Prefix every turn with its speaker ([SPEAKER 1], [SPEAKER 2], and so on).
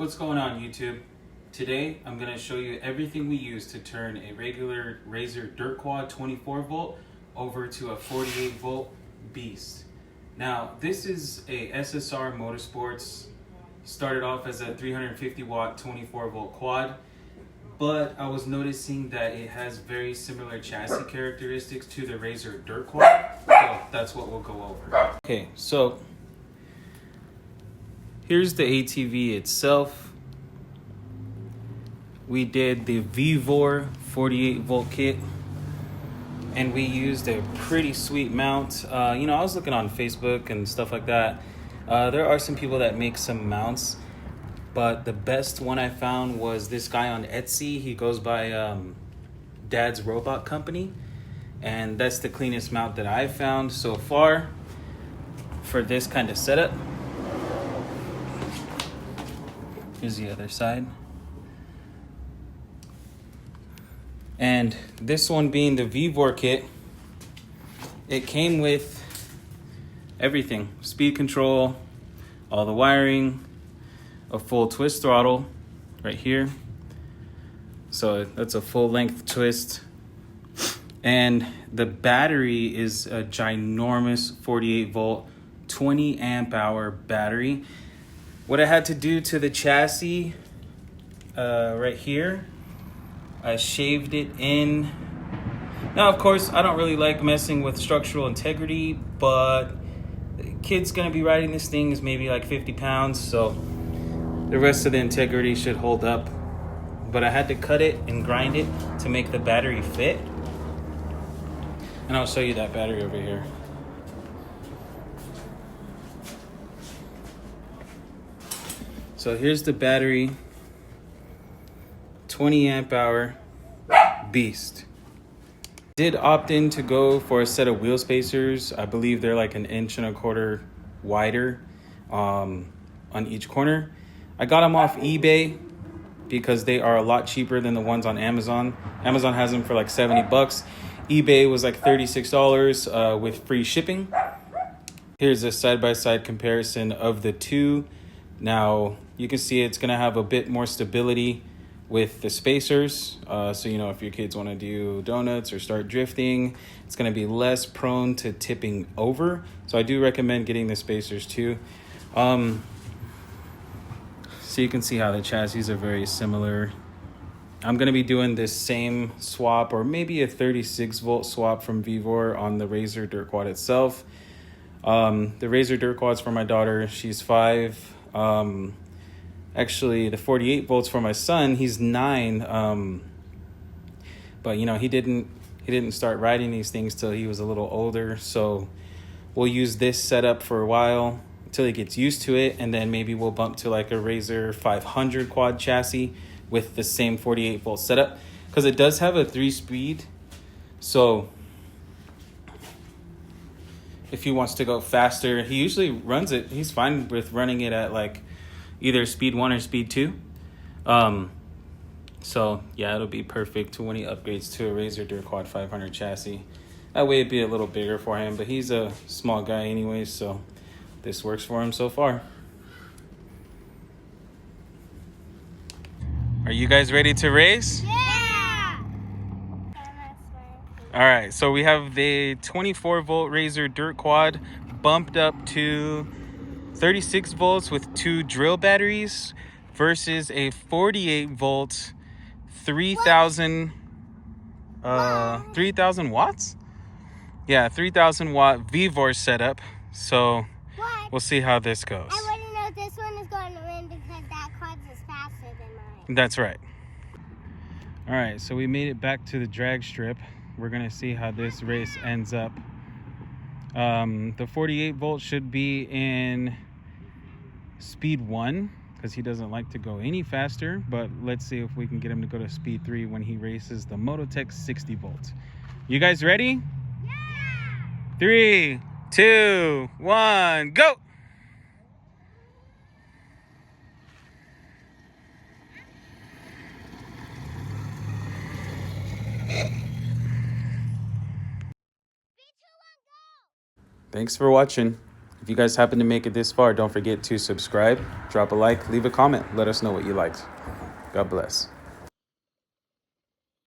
[SPEAKER 1] What's going on, YouTube? Today I'm going to show you everything we use to turn a regular Razor Dirt Quad 24 volt over to a 48 volt beast. Now this is a SSR Motorsports. Started off as a 350 watt 24 volt quad, but I was noticing that it has very similar chassis characteristics to the Razor Dirt Quad, so that's what we'll go over. Okay, so here's the ATV itself. We did the VEVOR 48 volt kit, and we used a pretty sweet mount. I was looking on Facebook and stuff like that. There are some people that make some mounts, but the best one I found was this guy on Etsy. He goes by Dad's Robot Company, and that's the cleanest mount that I've found so far for this kind of setup. Here's the other side. And this one being the VEVOR kit, it came with everything. Speed control, all the wiring, a full twist throttle right here. So that's a full length twist. And the battery is a ginormous 48 volt, 20 amp hour battery. What I had to do to the chassis right here, I shaved it in. Now, of course, I don't really like messing with structural integrity, but the kid's gonna be riding this thing is maybe like 50 pounds, so the rest of the integrity should hold up. But I had to cut it and grind it to make the battery fit. And I'll show you that battery over here. So here's the battery, 20 amp hour beast. Did opt in to go for a set of wheel spacers. I believe they're like 1.25 inches wider on each corner. I got them off eBay because they are a lot cheaper than the ones on Amazon. Amazon has them for like 70 bucks. eBay was like $36 with free shipping. Here's a side-by-side comparison of the two. Now you can see it's gonna have a bit more stability with the spacers. So if your kids wanna do donuts or start drifting, it's gonna be less prone to tipping over. So I do recommend getting the spacers too. So you can see how the chassis are very similar. I'm gonna be doing this same swap, or maybe a 36 volt swap from VEVOR on the Razor Dirt Quad itself. The Razor Dirt Quad's for my daughter, she's 5. Actually the 48 volts for my son, he's 9. But he didn't start riding these things till he was a little older, so we'll use this setup for a while until he gets used to it, and then maybe we'll bump to like a Razor 500 quad chassis with the same 48 volt setup, because it does have a 3-speed. So if he wants to go faster, he usually runs it. He's fine with running it at like either speed 1 or speed 2. So yeah, it'll be perfect when he upgrades to a Razor Dirt Quad 500 chassis. That way it'd be a little bigger for him, but he's a small guy anyway, so this works for him so far. Are you guys ready to race?
[SPEAKER 2] Yeah!
[SPEAKER 1] All right, so we have the 24 volt Razor Dirt Quad bumped up to 36 volts with 2 drill batteries versus a 48 volt 3,000 watts? Yeah, 3,000 watt VEVOR setup. So we'll see how this goes.
[SPEAKER 2] I want to know this one is going to win because that quad is faster than mine.
[SPEAKER 1] That's right. All right, so we made it back to the drag strip. We're gonna see how this race ends up. The 48 volt should be in speed 1 because he doesn't like to go any faster, but let's see if we can get him to go to speed 3 when he races the Mototech 60 volt. You guys ready?
[SPEAKER 2] Yeah!
[SPEAKER 1] 3, 2, 1, go! Thanks for watching. If you guys happen to make it this far, don't forget to subscribe, drop a like, leave a comment. Let us know what you liked. God bless.